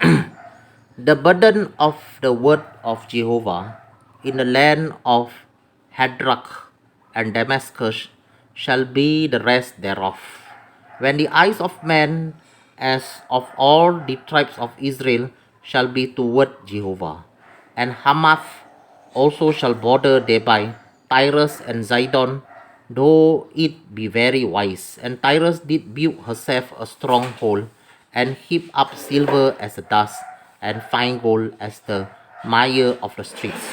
The burden of the word of Jehovah in the land of Hadrach and Damascus shall be the rest thereof. When the eyes of men, as of all the tribes of Israel, shall be toward Jehovah, and Hamath also shall border thereby, Tyrus and Zidon, though it be very wise. And Tyrus did build herself a stronghold, and heap up silver as the dust, and fine gold as the mire of the streets.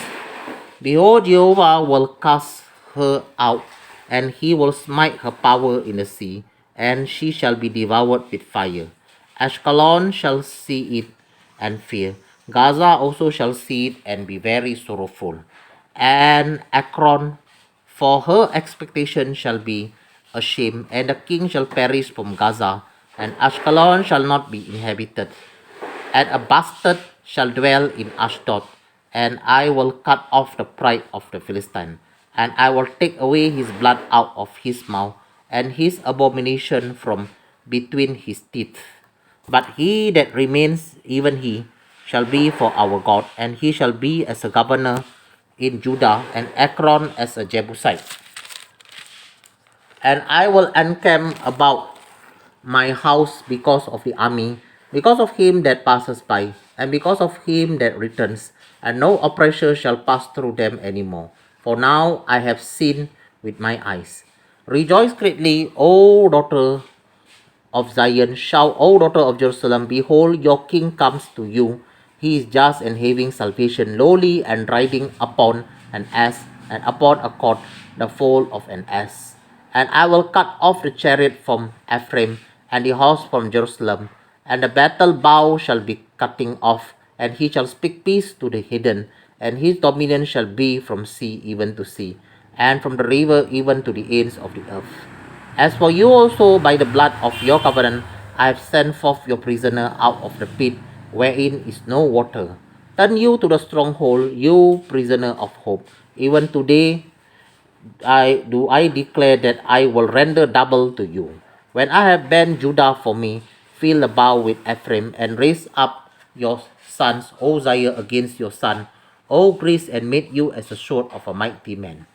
Behold, Jehovah will cast her out, and he will smite her power in the sea, and she shall be devoured with fire. Ashkelon shall see it and fear. Gaza also shall see it and be very sorrowful. And Akron, for her expectation shall be ashamed, and the king shall perish from Gaza, and Ashkelon shall not be inhabited. And a bastard shall dwell in Ashdod, and I will cut off the pride of the Philistine, and I will take away his blood out of his mouth, and his abomination from between his teeth. But he that remains, even he, shall be for our God, and he shall be as a governor in Judah, and Ekron as a Jebusite. And I will encamp about my house because of the army, because of him that passes by, and because of him that returns, and no oppressor shall pass through them any more. For now I have seen with my eyes. Rejoice greatly, O daughter of Zion. Shout, O daughter of Jerusalem, behold, your king comes to you. He is just and having salvation, lowly and riding upon an ass, and upon a colt, the foal of an ass. And I will cut off the chariot from Ephraim, and the horse from Jerusalem, and the battle bow shall be cutting off, and he shall speak peace to the hidden, and his dominion shall be from sea even to sea, and from the river even to the ends of the earth. As for you also, by the blood of your covenant, I have sent forth your prisoner out of the pit, wherein is no water. Turn you to the stronghold, you prisoner of hope. Even today I declare that I will render double to you. When I have bent Judah for me, fill the bow with Ephraim, and raise up your sons, O Zion, against your son, O Greece, and made you as a sword of a mighty man.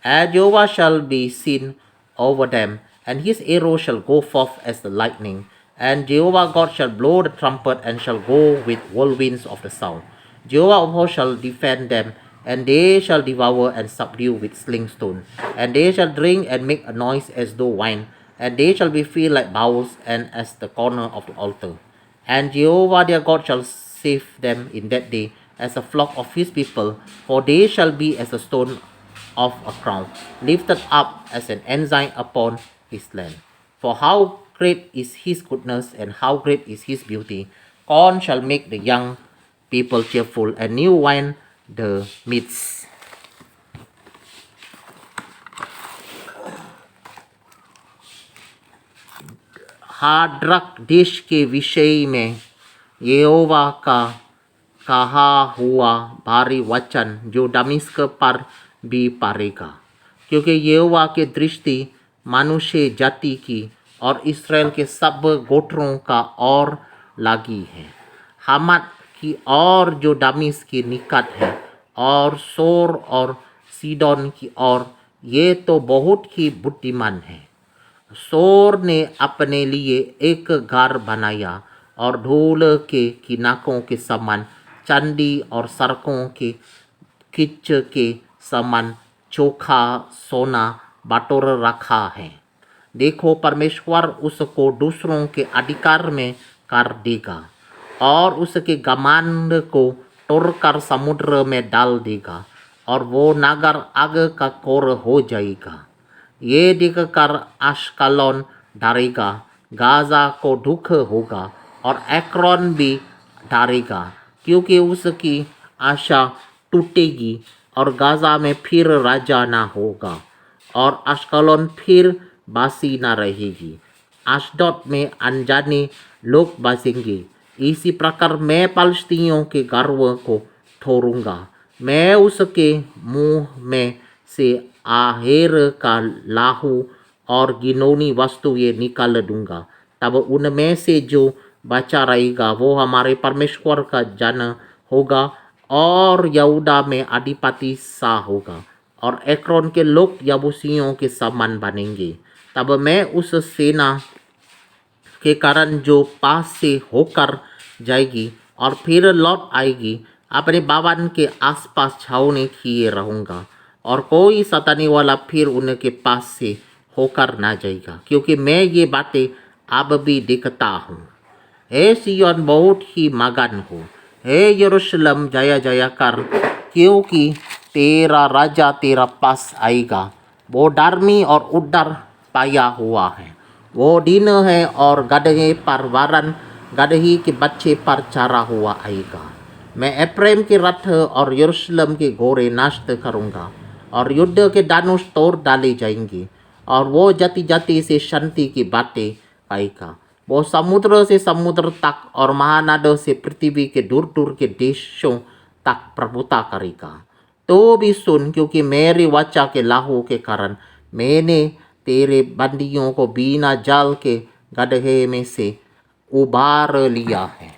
And Jehovah shall be seen over them, and his arrow shall go forth as the lightning. And Jehovah God shall blow the trumpet, and shall go with whirlwinds of the south. Jehovah of hosts shall defend them, and they shall devour and subdue with sling stone. And they shall drink and make a noise as though wine, and they shall be filled like bowls, and as the corner of the altar. And Jehovah their God shall save them in that day as a flock of his people, for they shall be as a stone of a crown, lifted up as an ensign upon his land. For how great is his goodness, and how great is his beauty! Corn shall make the young people cheerful, and new wine the midst. हाड्रक देश के विषय में यहोवा का कहा हुआ भारी वचन जो दमिश्क पर भी पड़ेगा, क्योंकि यहोवा की दृष्टि मनुष्य जाति की और इसराइल के सब गोत्रों का ओर लगी है। हमात की ओर जो दमिश्क के निकट है, और सोर और सीदोन की ओर, ये तो बहुत ही बुद्धिमान है। सोर ने अपने लिए एक घर बनाया, और ढोल के किनाकों के समान चांदी और सड़कों के किच के समान चोखा सोना बटोर रखा है। देखो, परमेश्वर उसको दूसरों के अधिकार में कर देगा, और उसके घमंड को तोड़कर समुद्र में डाल देगा, और वो नगर आग का कोर हो जाएगा। ये देखकर अश्कलोन डरेगा, गाजा को दुख होगा, और एक्रोन भी डरेगा, क्योंकि उसकी आशा टूटेगी, और गाजा में फिर राजा ना होगा, और अश्कलोन फिर बासी ना रहेगी। अश्दोद में अनजाने लोग बसेंगे। इसी प्रकार मैं पलिश्तियों के गर्व को तोड़ूंगा। मैं उसके मुंह में से आहेर का लाहू और घिनौनी वस्तुएं निकाल दूंगा। तब उनमें से जो बचा रहेगा, वो हमारे परमेश्वर का जन होगा और यहूदा में अधिपति सा होगा और एक्रोन के लोग यबूसियों के समान बनेंगे। तब मैं उस सेना के कारण जो पास से होकर जाएगी और फिर लौट आएगी अपने बावन के आसपास छावनी किए रहूँगा और कोई सताने वाला फिर उनके पास से होकर ना जाएगा, क्योंकि मैं ये बातें अब भी देखता हूँ। हे सिय्योन बहुत ही मगन हो, हे यरूशलेम जय जय कर, क्योंकि तेरा राजा तेरा पास आएगा। वो धर्मी और उद्धार पाया हुआ है, वो दिन है और गदहे पर वरन गदही के बच्चे पर चढ़ा हुआ आएगा। मैं एफ्रेम के रथ और यरूशलेम के घोड़े नष्ट करूँगा और युद्ध के धनुष तोड़ डाले जाएंगे और वो जाति जाति से शांति की बातें कहेगा। वो समुद्र से समुद्र तक और महानदों से पृथ्वी के दूर दूर के देशों तक प्रभुता करेगा। तो भी सुन, क्योंकि मेरी वाचा के लाहू के कारण मैंने तेरे बंदियों को बिना जाल के गड्ढे में से उबार लिया है।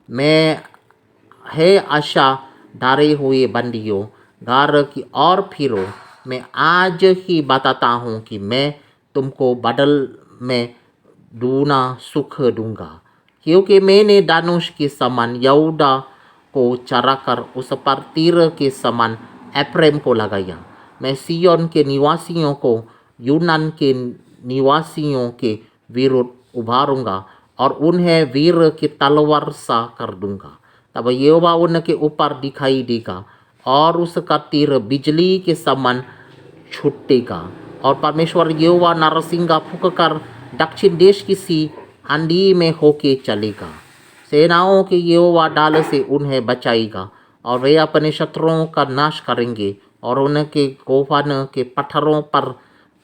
मैं है आशा डारे हुए बंदियों, घर की ओर फिरो। मैं आज ही बताता हूँ कि मैं तुमको बदल में दूना सुख दूंगा, क्योंकि मैंने दानुष के समान यहूदा को चराकर उस पर तीर के समान एफ्रेम को लगाया। मैं सिय्योन के निवासियों को यूनान के निवासियों के विरुद्ध उभारूंगा और उन्हें वीर की तलवार सा कर दूंगा। तब यहोवा उनके ऊपर दिखाई देगा और उसका तीर बिजली के समान छूटेगा और परमेश्वर यहोवा नरसिंगा फूंककर दक्षिण देश की सी आंधी में होके चलेगा। सेनाओं के यहोवा डाल से उन्हें बचाएगा और वे अपने शत्रुओं का नाश करेंगे और उनके गोफन के पत्थरों पर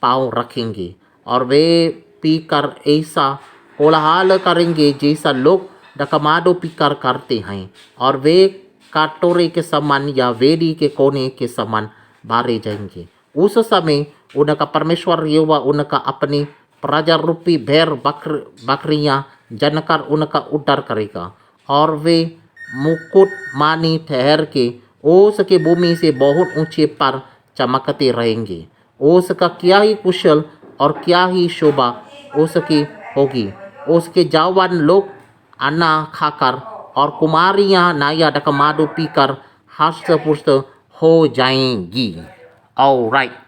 पाँव रखेंगे और वे पीकर ऐसा कोलाहल करेंगे जैसा लोग डकमाडो पीकर करते हैं और वे काटोरे के समान या वेदी के कोने के समान बारे जाएंगे। उस समय उनका परमेश्वर यहोवा उनका अपनी प्रजा रूपी भेड़ बकरियां जनकर उनका उद्धार करेगा और वे मुकुट मानी ठहर के ओस के भूमि से बहुत ऊंचे पर चमकते रहेंगे। ओस का क्या ही कुशल और क्या ही शोभा उसकी होगी। उसके जवान लोग अन्ना खाकर और कुमारियां नाया डकमाडो पीकर हष्ट पुष्ट हो जाएंगी। ऑलराइट।